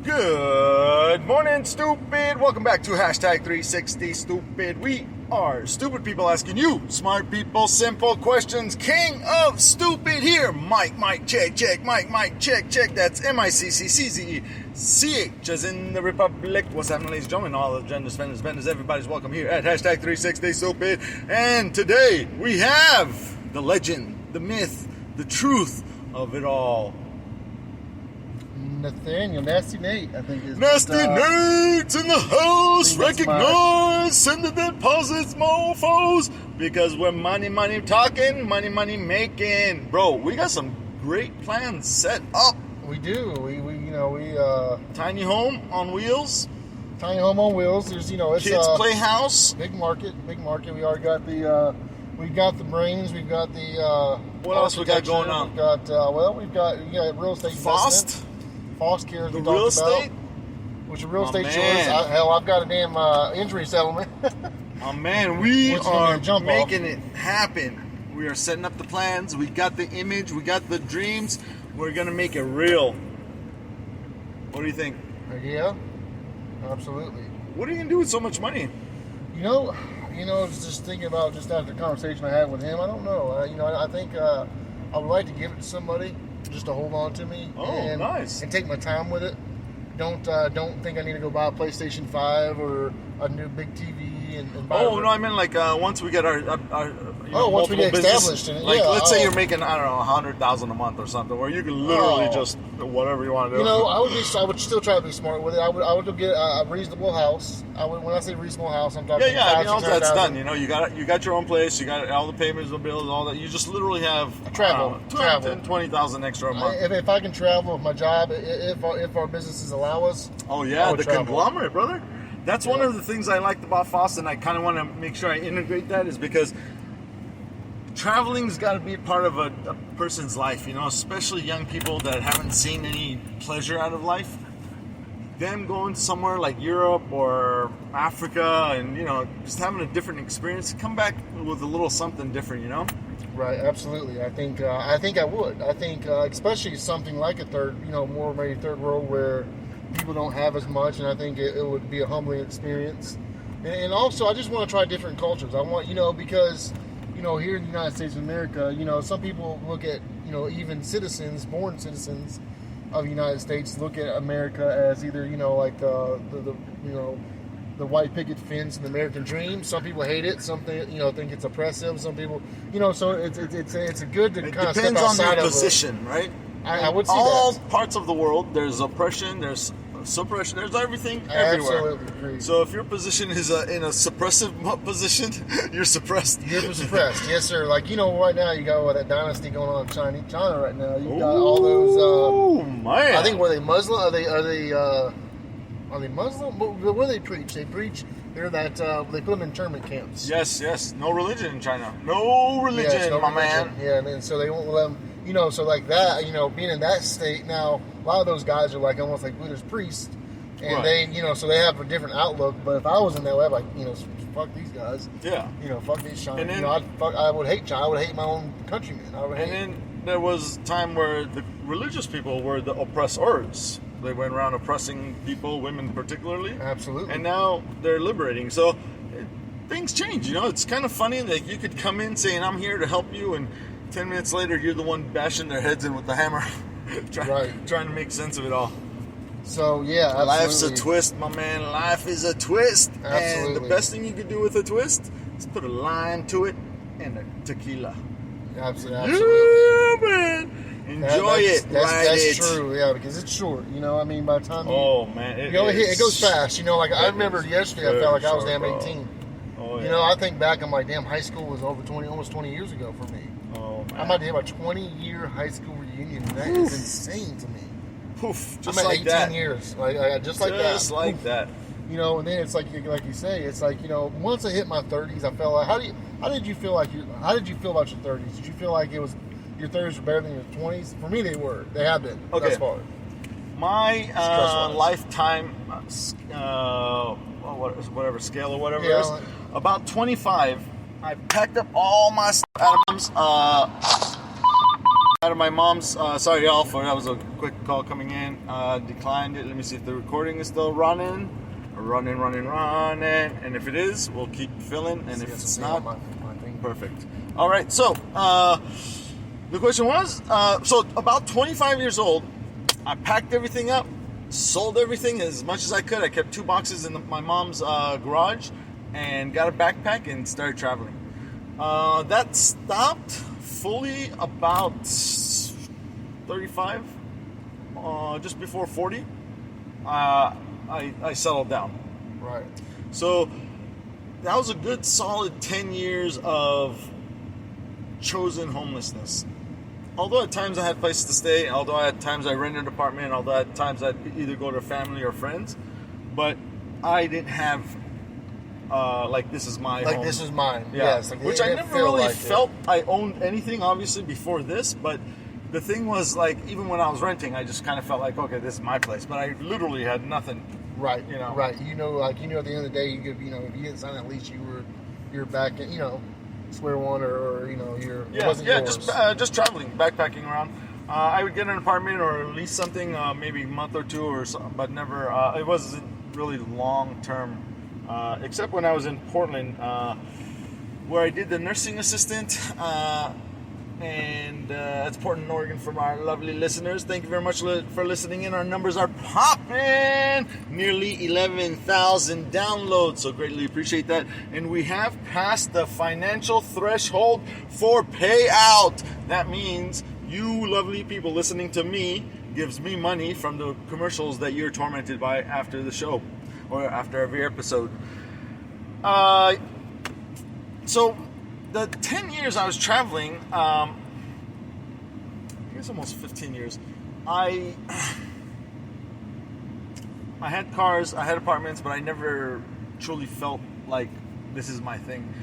Good morning, stupid. Welcome back to hashtag 360 stupid. We are stupid people asking you smart people simple questions. King of stupid here. Mike, check. Mike, check. That's MICCCZECH as in the Republic. What's happening, ladies and gentlemen? All the genders, vendors, everybody's welcome here at hashtag 360 stupid. And today we have the legend, the myth, the truth of it all. Nathaniel, Nasty Nate, I think is Nasty Nate's in the house. Recognize, send the deposits, mofos, because we're money talking, money making. Bro, we got some great plans set up. We do. We Tiny home on wheels. Tiny home on wheels. There's it's Kids Playhouse. Big market. We already got the we've got the brains. We've got the what else we got going on? We've got we've got real estate Fost. Fost cares. The real estate. Which are real estate man. choice. I've got a damn injury settlement. Oh man, we are making it off. happen. We are setting up the plans. We got the image. We got the dreams. We're gonna make it real. What do you think? Yeah, absolutely. What are you gonna do with so much money? I was just thinking about just after the conversation I had with him. I don't know. I think I would like to give it to somebody just to hold on to me. Oh, nice. And take my time with it. Don't think I need to go buy a PlayStation 5 or a new big TV and buy. Oh no, I mean like once we get our once we get business, established in it. Like yeah, let's say you're making 100,000 a month or something, where you can literally just whatever you want to do. I would still try to be smart with it. I would get a reasonable house. When I say reasonable house, I'm talking. Once that's done, you got your own place, you got all the payments, the bills, all that. You just literally have travel, 20,000 extra a month. If I can travel with my job, if our businesses allow us. Oh yeah, the travel. conglomerate, brother. That's one of the things I liked about Foss, and I kind of want to make sure I integrate that, is because traveling's got to be a part of a person's life, especially young people that haven't seen any pleasure out of life. Them going somewhere like Europe or Africa and, just having a different experience, come back with a little something different, Right, absolutely. I think I would. I think especially something like a more maybe third world where people don't have as much, and I think it would be a humbling experience. And also, I just want to try different cultures. I want, because, here in the United States of America, some people look at, even born citizens of the United States, look at America as either, like the white picket fence and the American dream. Some people hate it. Some think it's oppressive. Some people, so it's a good to kind of step outside of it. Depends on your position, right? I would say all parts of the world, there's oppression, there's suppression, there's everything everywhere. Absolutely agree. So if your position is in a suppressive position, you're suppressed. You're suppressed, yes, sir. Like right now, you got that dynasty going on in China right now. You got all those. Oh man! I think were they Muslim? Are they Muslim? What do they preach? They preach. They're that they put them in internment camps. Yes. No religion in China. No religion, my man. Yeah, and so they won't let them. So like that, being in that state now, a lot of those guys are like almost like Buddhist priests, and right. they, so they have a different outlook. But if I was in that way, I'd like, fuck these guys. Yeah. Fuck these China. And then, I would hate China. I would hate my own countrymen. Then there was time where the religious people were the oppressors. They went around oppressing people, women particularly. Absolutely. And now they're liberating. So things change. It's kind of funny that you could come in saying, "I'm here to help you," and 10 minutes later, you're the one bashing their heads in with the hammer, trying to make sense of it all. So, yeah, absolutely. Life's a twist, my man. Life is a twist. Absolutely. And the best thing you could do with a twist is put a lime to it and a tequila. Absolutely. Yeah, man. Enjoy it. That's true, yeah, because it's short. By the time it goes fast. I remember yesterday, I felt like I was damn 18. Oh, yeah. I think back on my damn high school was over almost 20 years ago for me. Oh, man. I'm about to have a 20-year high school reunion. That is insane to me. Poof, just I'm at like 18 that. years. Just like that. Just like that. And then it's like you say, it's like, once I hit my 30s, I felt like, how did you feel about your 30s? Did you feel like your 30s were better than your 20s? For me, they were. They have been thus far. My lifetime, whatever scale or whatever it is, about 25, I packed up all my items. Out of my mom's. Sorry, y'all, for that was a quick call coming in. Declined it. Let me see if the recording is still running. Running. And if it is, we'll keep filling. And if it's not, perfect. All right. So the question was, so about 25 years old, I packed everything up, sold everything as much as I could. I kept 2 boxes in my mom's garage, and got a backpack and started traveling. That stopped fully about 35, just before 40. I settled down. Right. So that was a good solid 10 years of chosen homelessness. Although at times I had places to stay, although at times I rented an apartment, although at times I'd either go to family or friends, but I didn't have like this is my home. This is mine. Yeah. Yes. Which I never really felt I owned anything, obviously, before this, but the thing was, like, even when I was renting, I just kind of felt like, okay, this is my place, but I literally had nothing. Right. You know. Right. At the end of the day, you could, if you didn't sign that lease, you're back in, square one, or you're it wasn't yours. Just traveling, backpacking around. I would get an apartment or lease something, maybe a month or two or so, but never. It wasn't really long term, except when I was in Portland, where I did the nursing assistant. And that's Portland, Oregon, from our lovely listeners. Thank you very much for listening in. Our numbers are popping. Nearly 11,000 downloads, so greatly appreciate that. And we have passed the financial threshold for payout. That means you lovely people listening to me gives me money from the commercials that you're tormented by after the show or after every episode. So the 10 years I was traveling, I guess almost 15 years, I had cars, I had apartments, but I never truly felt like this is my thing.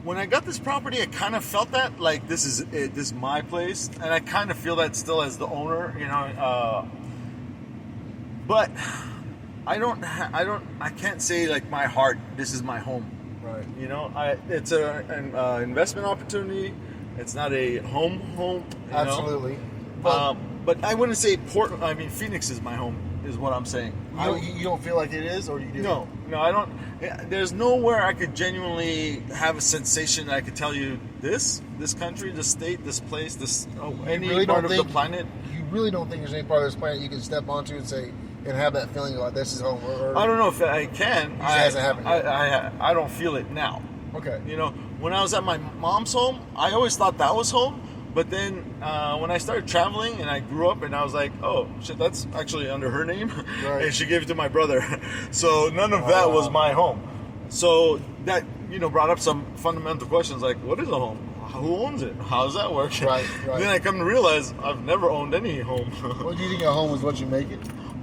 When I got this property, I kind of felt that, like, this is it, this is my place, and I kind of feel that still as the owner, but I can't say, like, my heart, this is my home. Right. It's an investment opportunity. It's not a home. Absolutely. But I wouldn't say Portland. I mean, Phoenix is my home, is what I'm saying. You don't feel like it is, or you do? No, I don't. There's nowhere I could genuinely have a sensation that I could tell you this country, this state, this place, any part of the planet. You really don't think there's any part of this planet you can step onto and say, and have that feeling like this is home? I don't know if I can. It hasn't happened yet. I don't feel it now. Okay. When I was at my mom's home, I always thought that was home. But then when I started traveling and I grew up and I was like, oh, shit, that's actually under her name. Right. And she gave it to my brother. So none of that was my home. So that, brought up some fundamental questions like, what is a home? Who owns it? How does that work? Right. Then I come to realize I've never owned any home. What do you think a home is, what you make it?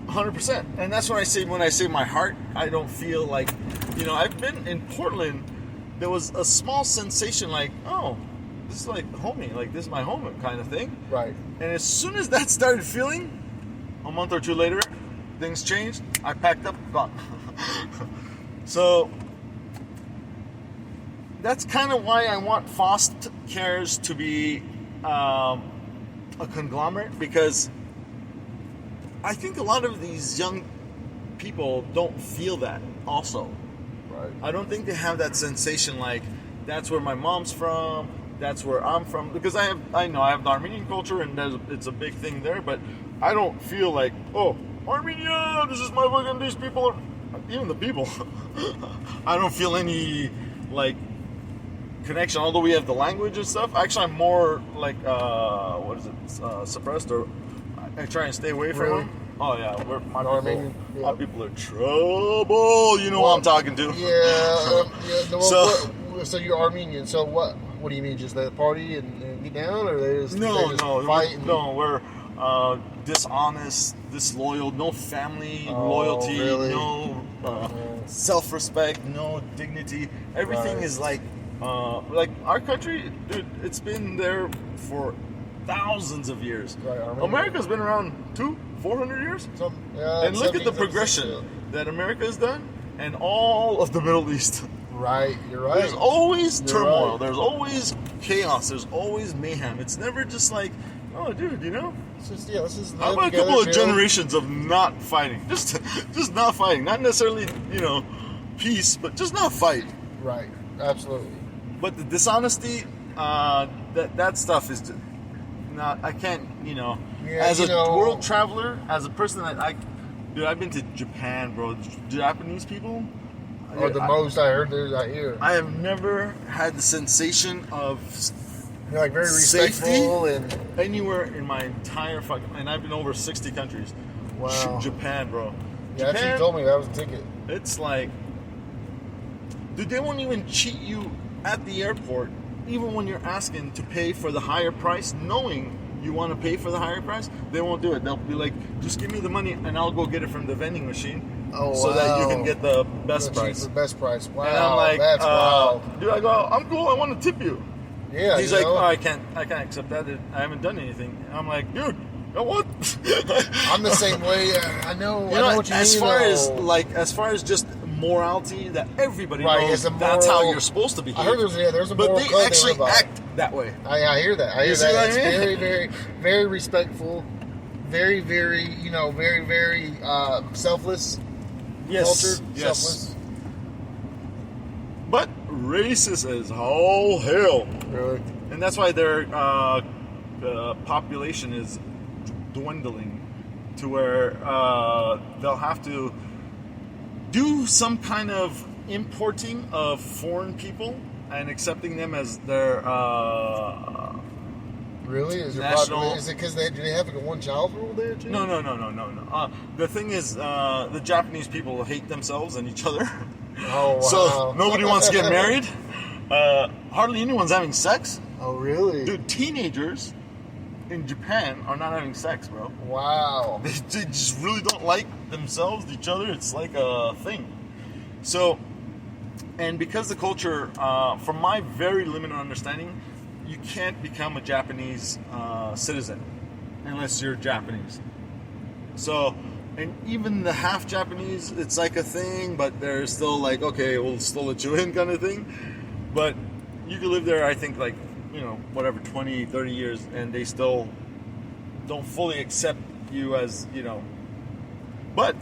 100%. And that's what I say when I say my heart. I don't feel like, I've been in Portland. There was a small sensation like, oh, this is like homey, like this is my home kind of thing. Right. And as soon as that started feeling, a month or two later, things changed. I packed up, gone. So that's kind of why I want Foster Cares to be a conglomerate, because I think a lot of these young people don't feel that also. Right. I don't think they have that sensation like, that's where my mom's from, that's where I'm from. Because I know I have the Armenian culture and it's a big thing there, but I don't feel like, oh, Armenia, this is my fucking, these people are, even the people. I don't feel any, like, connection, although we have the language and stuff. Actually, I'm more like, suppressed, or I try and stay away from Really? them. Oh yeah, my people are trouble. You know who I'm talking to. Yeah. So you're Armenian. So what do you mean? Just let party and get down, or they just fight? No, we're dishonest, disloyal, no family loyalty, really? no self-respect, no dignity. Everything is like our country, dude. It's been there for thousands of years. Right, America's been around 400 years. And look at the progression that America has done, and all of the Middle East. Right, you're right. There's always turmoil. Right. There's always chaos. There's always mayhem. It's never just like, Oh, dude, you know. Let's just How live about a together, couple of chill. generations of not fighting? Just not fighting. Not necessarily, peace, but just not fight. Right. Absolutely. But the dishonesty, that stuff is not. I can't, Yeah, as a world traveler, as a person that dude, I've been to Japan, bro. Japanese people. Or the most I heard there out here. I have never had the sensation of They're like very safety respectful and anywhere in my entire fucking. And I've been over 60 countries. wow. Japan, bro. Yeah, that's what you told me. That was a ticket. It's like, dude, they won't even cheat you at the airport, even when you're asking to pay for the higher price, knowing you want to pay for the higher price. They won't do it. They'll be like, just give me the money and I'll go get it from the vending machine. So that you can get the best price. The best price. Wow. And I'm like, that's wild. dude, I go, I'm cool. I want to tip you. Yeah. He's like, oh, I can't accept that. I haven't done anything. And I'm like, dude, you know what? I'm the same way. I know. You I know, know what you as mean. as far as just morality, that everybody Right, knows it's a that's how moral- you're supposed to behave. I heard there's a but moral they code actually live by. act that way. I hear that. I You hear see that. what It's I mean? very, very, very respectful. Very, very, very, very selfless. Culture, yes. selfless. But racist as all hell, Really? and that's why their population is dwindling to where they'll have to do some kind of importing of foreign people and accepting them as their Really? Is your National- population? Is it because do they have like a one child rule there too? no. The thing is, the Japanese people hate themselves and each other. Oh wow. So nobody wants to get married. Hardly anyone's having sex. Oh really? Dude, teenagers in Japan are not having sex, bro. Wow. They just really don't like themselves, each other. It's like a thing. So, and because the culture, from my very limited understanding, you can't become a Japanese citizen unless you're Japanese. So, and even the half Japanese, it's like a thing, but they're still like, okay, we'll still let you in kind of thing. But you could live there, I think, like, 20, 30 years, and they still don't fully accept you as, But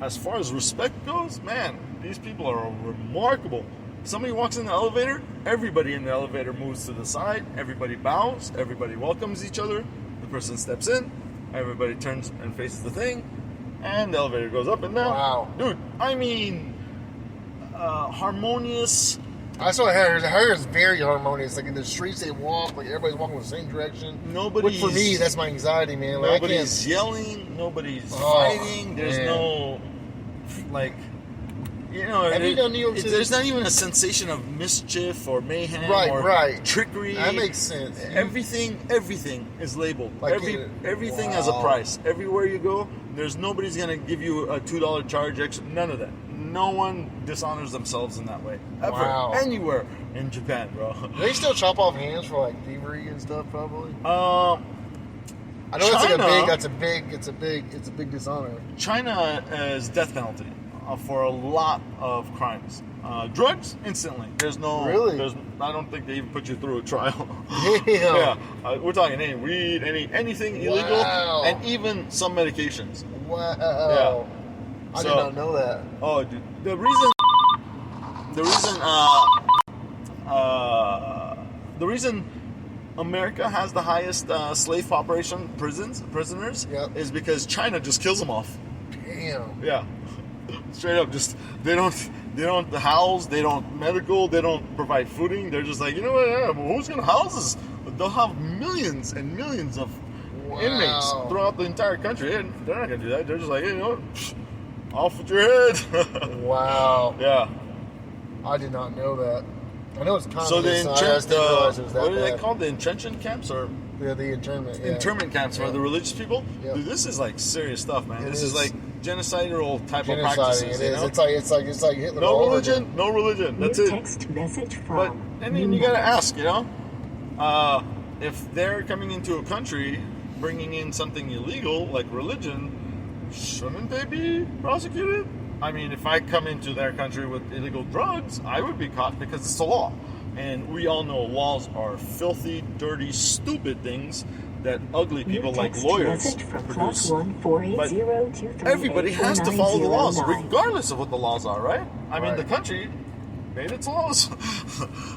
as far as respect goes, man, these people are remarkable. Somebody walks in the elevator, everybody in the elevator moves to the side, everybody bows, everybody welcomes each other, the person steps in, everybody turns and faces the thing, and the elevator goes up and down. Wow. Dude, I mean, harmonious. I saw her is very harmonious. Like in the streets they walk, like everybody's walking in the same direction. Which for me, that's my anxiety, man. Like, Nobody's yelling, nobody's Oh, fighting, there's man. no, like, Have you done New York City? there's not even a sensation of mischief or mayhem or Right. trickery. That makes sense. Everything is labeled. Like Everything has a wow. price. Everywhere you go, there's nobody's gonna give you a $2 charge extra. None of that. No one dishonors themselves in that way ever, Wow. anywhere in Japan, bro. Do they still chop off hands for like thievery and stuff? Probably. I know China- it's a big dishonor. China is death penalty for a lot of crimes. Drugs, instantly. There's no. Really? I don't think they even put you through a trial. Damn. Yeah, we're talking any weed, anything illegal, Wow. and even some medications. Wow. Yeah. I did So- not know that. Oh, dude, the reason, the reason America has the highest slave population prisoners Yep. is because China just kills them off. Damn. Yeah, straight up. Just they don't house, they don't medical, they don't provide fooding. They're just like, you know what? Yeah, well, who's gonna house us? They'll have millions and millions of inmates Wow. throughout the entire country. They're not gonna do that. They're just like, hey, you know what? Off with your head. Wow. Yeah. I did not know that. I know it's communist. So the I just didn't realize it was that what are they bad. called? The internment camps or Yeah, the internment. Yeah. internment camps for Yeah. the religious people? Yeah. Dude, this is like serious stuff, man. It This is is. like genocidal type of Genociding. practices. It You is. know? It's like Hitler. No all over religion, again. no religion. That's New it. text message But from. I mean, you gotta ask, if they're coming into a country bringing in something illegal like religion, shouldn't they be prosecuted? I mean, if I come into their country with illegal drugs, I would be caught because it's the law, and we all know laws are filthy, dirty, stupid things that ugly people New like text lawyers message from produce. +1 Everybody has to follow the laws, 480 regardless of what the laws are, right? I mean, Right. the country made its laws.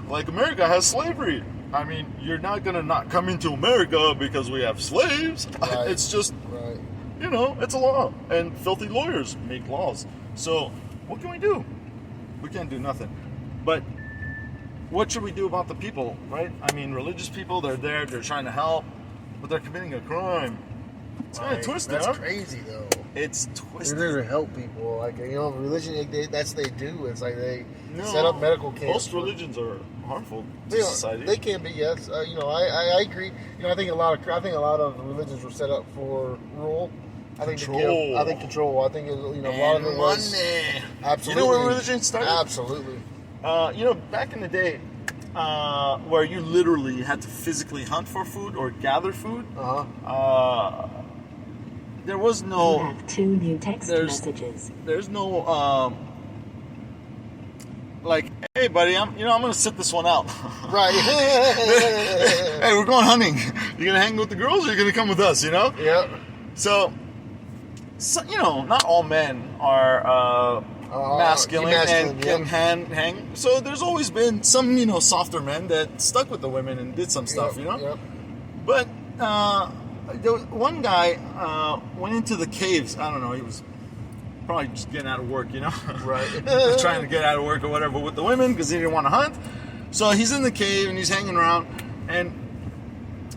Like America has slavery. I mean, you're not gonna not come into America because we have slaves. Right. It's just, Right. you know, it's a law, and filthy lawyers make laws. So, what can we do? We can't do nothing. But what should we do about the people, right? I mean, religious people, they're there, they're trying to help, but they're committing a crime. It's kind of twisted, That's huh? crazy, though. It's They're twisted. there to help people. Like, you know, religion, that's what they do. It's like they No, set up medical camps. most religions are harmful to They, society. they can be, yes. You know, I agree. You know, I think a lot of religions were set up for rule. I think Control. I think control. I think you know a lot of it was money. absolutely. You know where religion started? Absolutely. You know, back in the day, where you literally had to physically hunt for food or gather food, there was You no, have 2 new text there's- messages. there's no, like, hey, buddy, I'm gonna sit this one out. Right. Hey, we're going hunting. You gonna hang with the girls, or you gonna come with us? You know. Yep. So you know, not all men are masculine and yep. can hang. So there's always been some, you know, softer men that stuck with the women and did some stuff, Yep, you know. Yep. But one guy went into the caves. I don't know. He was probably just getting out of work, you know. Right. Trying to get out of work or whatever with the women because he didn't want to hunt. So he's in the cave and he's hanging around, and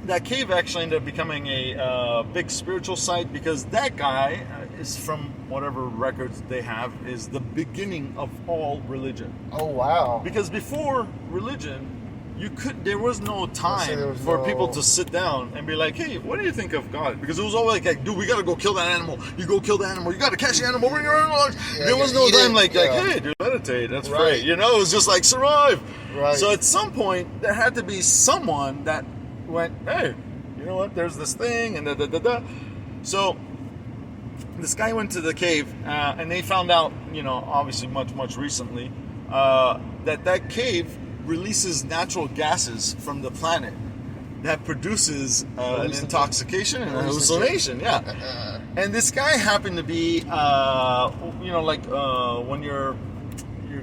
that cave actually ended up becoming a big spiritual site because that guy is, from whatever records they have, is the beginning of all religion. Oh wow. Because before religion, there was no time there was for no- people to sit down and be like, hey, what do you think of God? Because it was always like, dude, we gotta go kill that animal. You go kill the animal. You gotta catch the animal. Bring your animal. Yeah, There was yeah, no eat time it, like, yeah. hey, dude, meditate. That's Right. great. You know, it was just like survive. Right. So at some point, there had to be someone that went, hey, you know what? There's this thing, and da da da da. So this guy went to the cave, and they found out, you know, obviously much recently, that cave releases natural gases from the planet that produces an intoxication and a hallucination. Yeah. And this guy happened to be, you know, like when you're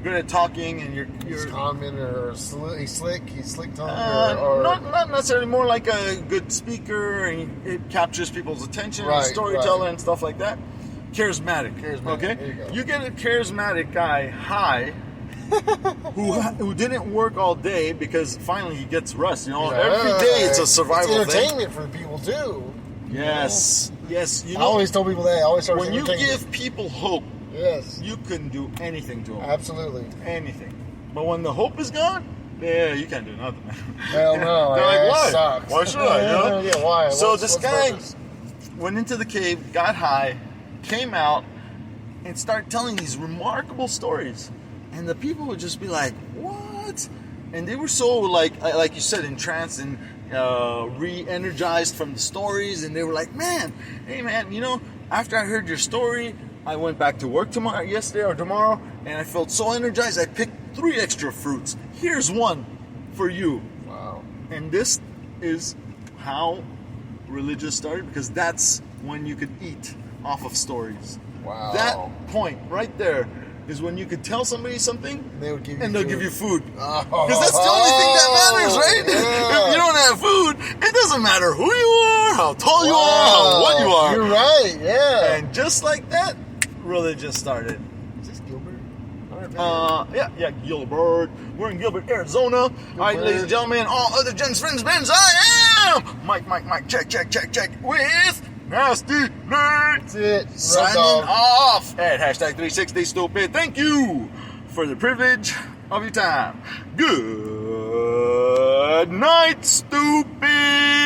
good at talking and He's you're common or he's slick tongue or not necessarily, more like a good speaker, and it captures people's attention, Right, and storyteller right. and stuff like that. Charismatic. Charismatic, Okay, there you go. you get a charismatic guy high who didn't work all day because finally he gets rest. You know, every day it's a survival It's thing. entertainment for the people too. Yes, yes. You I know, always told people that. I always start when you entertainment. give people hope, Yes. you can do anything to them. Absolutely. Anything. But when the hope is gone, yeah, you can't do nothing. Hell no. They're like, that why? sucks. Why should I? You know? Yeah, why? So What's- this what's the guy purpose? went into the cave, got high, came out, and started telling these remarkable stories. And the people would just be like, what? And they were so, like you said, entranced and re-energized from the stories. And they were like, man, hey man, you know, after I heard your story, I went back to work yesterday or tomorrow, and I felt so energized. I picked 3 extra fruits. Here's one for you. Wow. And this is how religion started, because that's when you could eat off of stories. Wow. That point right there is when you could tell somebody something They would give you and they'll food. give you food. Oh. Because that's the only thing that matters, right? Yeah. If you don't have food, it doesn't matter who you are, how tall you are, how what you are. You're right. Yeah. And just like that, religion started. Is this Gilbert? All right, Yeah, Gilbert. We're in Gilbert, Arizona. All right, ladies and gentlemen, all other gents, friends, Benz, I am Mike, check, with Nasty Nate. That's it. Signing Dog. off at hashtag 360 stupid. Thank you for the privilege of your time. Good night, stupid.